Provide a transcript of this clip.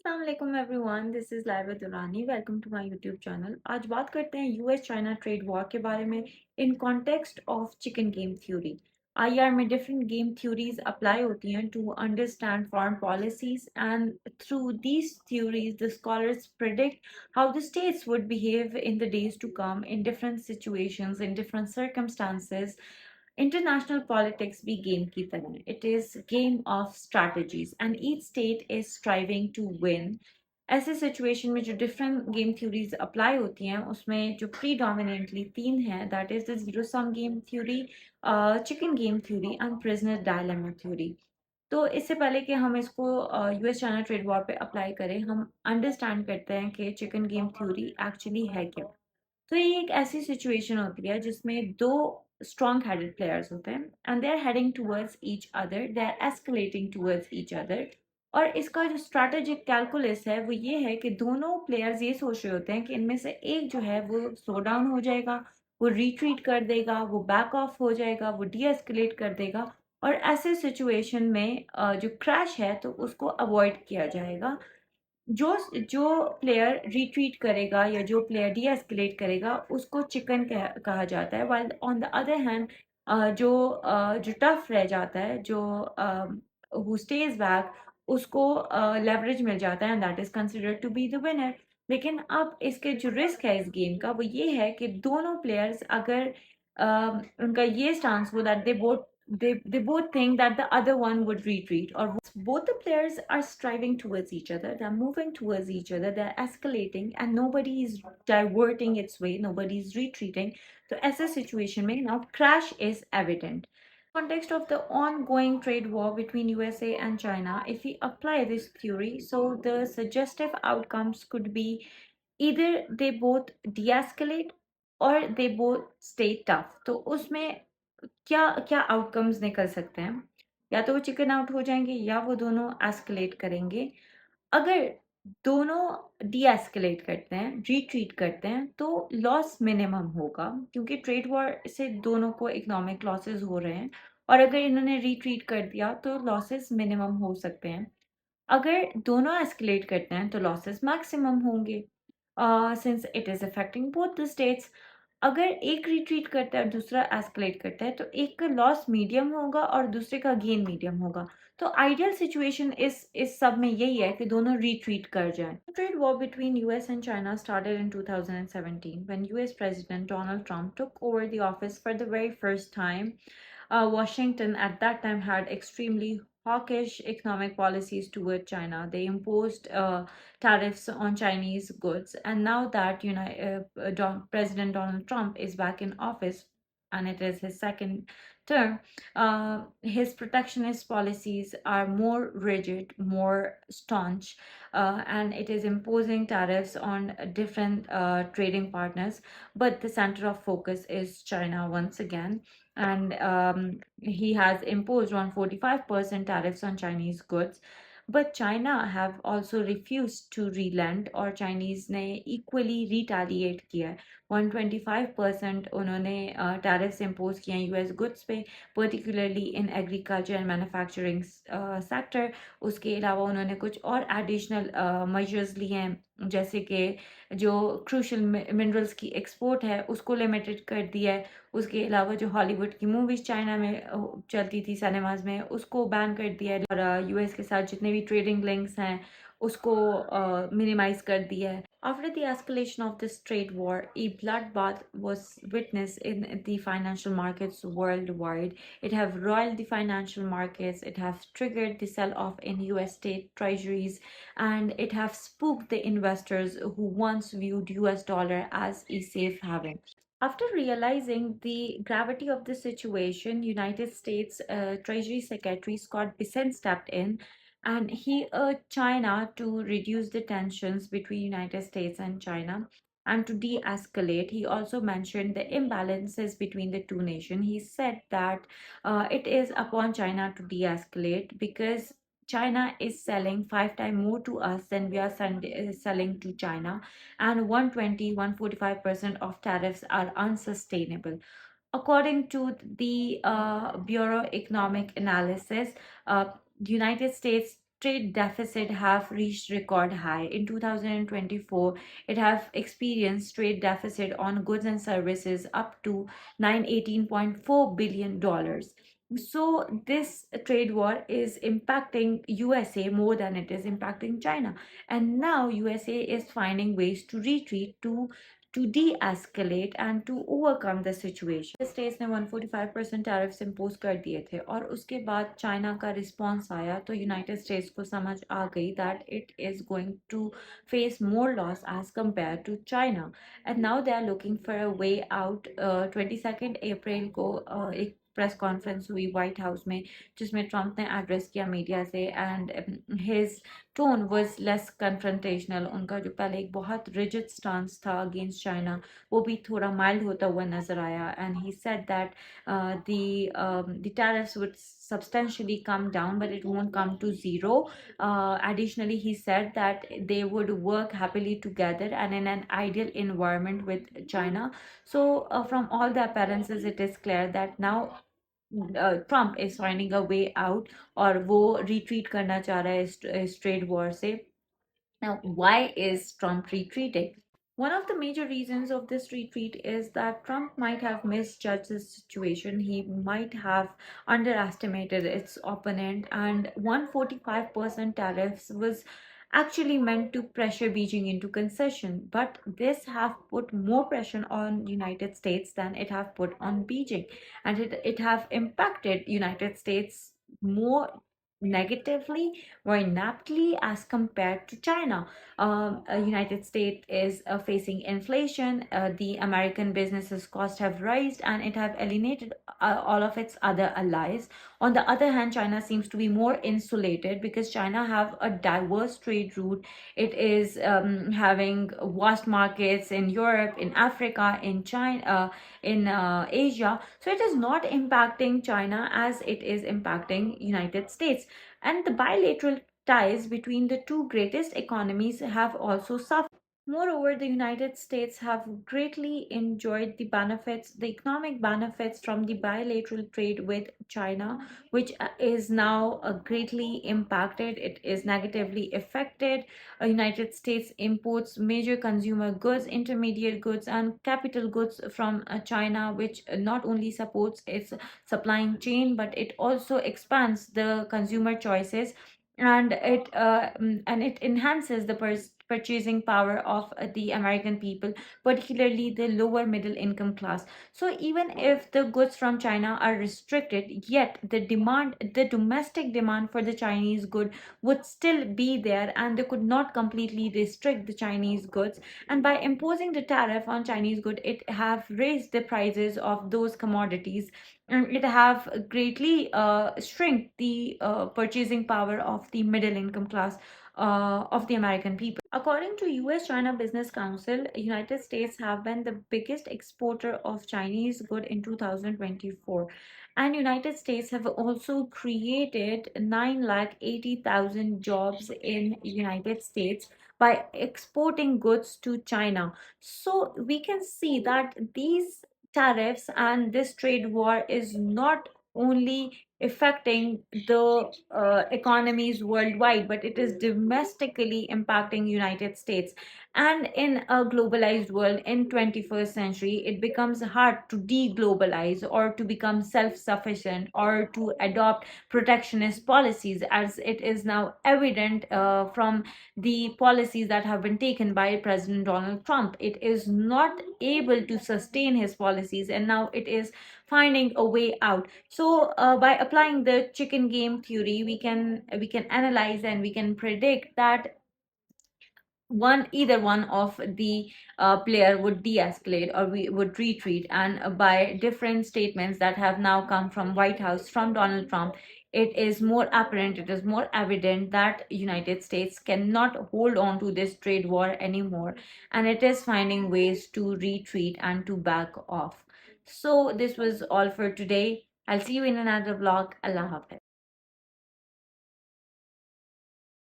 अस्सलाम everyone, this is Laiba Durrani. Welcome to my YouTube channel. आज बात करते हैं यूएस चाइना ट्रेड वॉर के बारे में in context of chicken game theory. IR में डिफरेंट गेम थ्योरीज अप्लाई होती हैं to understand foreign policies and through these theories the scholars predict how the states would behave in the days to come in different situations in different circumstances. International politics be game की तरह. It is game of strategies and each state is striving to win. ऐसे situation में जो different game theories apply होती हैं उसमें जो predominantly तीन है, that is the zero sum game theory, chicken game theory and prisoner dilemma theory. तो इससे पहले कि हम इसको यूएस चाइना ट्रेड वॉर पे अप्लाई करें, हम अंडरस्टैंड करते हैं कि चिकन गेम थ्योरी एक्चुअली है क्या। तो ये एक ऐसी सिचुएशन होती है जिसमें दो स्ट्रॉन्ग हेडेड प्लेयर्स होते हैं and they are heading towards each other, they are escalating towards each other. और इसका जो स्ट्रैटेजिक कैलकुलस है वो ये है कि दोनों प्लेयर्स ये सोच रहे होते हैं कि इनमें से एक जो है वो स्लो डाउन हो जाएगा, वो रिट्रीट कर देगा, वो बैक ऑफ हो जाएगा, वो डी एस्केलेट कर देगा। और ऐसे सिचुएशन में जो क्रैश है तो उसको अवॉइड किया जाएगा। जो जो प्लेयर रिट्रीट करेगा या जो प्लेयर डी एस्केलेट करेगा उसको चिकन कहा जाता है। While on the other hand जो टफ रह जाता है, जो हु स्टेज बैक, उसको लेवरेज मिल जाता है and that is considered to be the winner. लेकिन अब इसके जो रिस्क है इस गेम का वो ये है कि दोनों प्लेयर्स अगर उनका ये स्टांस हो that they both think that the other one would retreat, or both the players are striving towards each other, they're moving towards each other, they're escalating and nobody is diverting its way, nobody is retreating. So as a situation may now crash is evident. Context of the ongoing trade war between USA and China, if we apply this theory, so the suggestive outcomes could be either they both de-escalate or they both stay tough. तो उसमें क्या क्या outcomes निकल सकते हैं? या तो वो चिकन आउट हो जाएंगे या वो दोनों एस्केलेट करेंगे। अगर दोनों डी एस्केलेट करते हैं, रिट्रीट करते हैं, तो लॉस मिनिमम होगा क्योंकि ट्रेड वॉर से दोनों को इकोनॉमिक लॉसेस हो रहे हैं। और अगर इन्होंने रिट्रीट कर दिया तो लॉसेस मिनिमम हो सकते हैं। अगर दोनों एस्केलेट करते हैं तो लॉसेस मैक्सिमम होंगे, since it is affecting both the states. अगर एक रिट्रीट करता है और दूसरा एस्केलेट करता है तो एक का लॉस मीडियम होगा और दूसरे का गेन मीडियम होगा। तो आइडियल सिचुएशन इस सब में यही है कि दोनों रिट्रीट कर जाएं। Trade war between US and China started in 2017 when US President Donald Trump took over the office for the very first time. Washington at that time had extremely hawkish economic policies toward China. They imposed tariffs on Chinese goods, and now that President Donald Trump is back in office, and it is his second term, his protectionist policies are more rigid, more staunch, and it is imposing tariffs on different trading partners. But the center of focus is China once again, and he has imposed 145% tariffs on Chinese goods. But China have also refused to relent, और Chinese ने equally retaliate किया है। 125% उन्होंने tariffs impose किए हैं US goods पे, particularly in agriculture and manufacturing sector. उसके अलावा उन्होंने कुछ और additional measures लिए हैं, जैसे कि जो क्रूशल मिनरल्स की एक्सपोर्ट है उसको लिमिटेड कर दिया है। उसके अलावा जो हॉलीवुड की मूवीज चाइना में चलती थी सिनेमाज में उसको बैन कर दिया है, और यूएस के साथ जितने भी ट्रेडिंग लिंक्स हैं उसको मिनिमाइज कर दिया है। After the escalation of this trade war, a bloodbath was witnessed in the financial markets worldwide. It have roiled the financial markets, it have triggered the sell-off in US state treasuries, and it have spooked the investors who once viewed US dollar as a safe haven. After realizing the gravity of the situation, United States Treasury Secretary Scott Bessent stepped in and he urged China to reduce the tensions between United States and China and to de-escalate. He also mentioned the imbalances between the two nations. He said that it is upon China to de-escalate because China is selling 5 times more to us than we are selling to China, and 145% of tariffs are unsustainable. According to the Bureau Economic Analysis, the United States trade deficit have reached record high. In 2024, it have experienced trade deficit on goods and services up to $918.4 billion. So this trade war is impacting USA more than it is impacting China. And now USA is finding ways to retreat, to de-escalate and to overcome the situation. States ने 145% tariffs impose कर दिए थे और उसके बाद China का response आया तो यूनाइटेड स्टेट्स को समझ आ गई that it is going to face more loss as compare to China and now they are looking for a way out 22 April को एक प्रेस कॉन्फ्रेंस हुई वाइट हाउस में जिसमें ट्रम्प ने एड्रेस किया मीडिया से and his tone was less confrontational. उनका जो पहले एक बहुत रिजिड स्टांस था अगेंस्ट चाइना वो भी थोड़ा माइल्ड होता हुआ नजर आया and he said that the tariffs would substantially come down but it won't come to zero. Additionally, he said that they would work happily together and in an ideal environment with China. So from all the appearances it is clear that now Trump is finding a way out और वो retreat करना चाह रहा है इस trade war से. Now, why is Trump retreating? One of the major reasons of this retreat is that Trump might have misjudged the situation. He might have underestimated its opponent, and 145% tariffs was actually meant to pressure Beijing into concession. But this have put more pressure on United States than it have put on Beijing, and it have impacted United States more negatively or inaptly as compared to China. United States is facing inflation. The American businesses costs have raised and it have alienated all of its other allies. On the other hand, China seems to be more insulated because China have a diverse trade route. It is having vast markets in Europe, in Africa, in China, in Asia. So it is not impacting China as it is impacting United States. And the bilateral ties between the two greatest economies have also suffered. Moreover, the United States have greatly enjoyed the benefits, the economic benefits from the bilateral trade with China, which is now greatly impacted. It is negatively affected. United States imports major consumer goods, intermediate goods, and capital goods from China, which not only supports its supplying chain, but it also expands the consumer choices and it enhances the purchasing power of the American people, particularly the lower middle income class. So even if the goods from China are restricted, yet the domestic demand for the Chinese good would still be there, and they could not completely restrict the Chinese goods. And by imposing the tariff on Chinese good, it have raised the prices of those commodities, and it have greatly shrink the purchasing power of the middle income class of the American people. According to US China Business Council, United States have been the biggest exporter of Chinese good in 2024. And United States have also created 980,000 jobs in United States by exporting goods to China. So we can see that these tariffs and this trade war is not only affecting the economies worldwide, but it is domestically impacting United States. And in a globalized world in 21st century, it becomes hard to deglobalize or to become self-sufficient or to adopt protectionist policies, as it is now evident from the policies that have been taken by President Donald Trump. It is not able to sustain his policies, and now it is finding a way out. So by applying the chicken game theory, we can analyze and we can predict that either one of the player would de-escalate or we would retreat. And by different statements that have now come from White House, from Donald Trump, it is more apparent, it is more evident that United States cannot hold on to this trade war anymore, and it is finding ways to retreat and to back off. So this was all for today. I'll see you in another vlog. Allah Hafiz.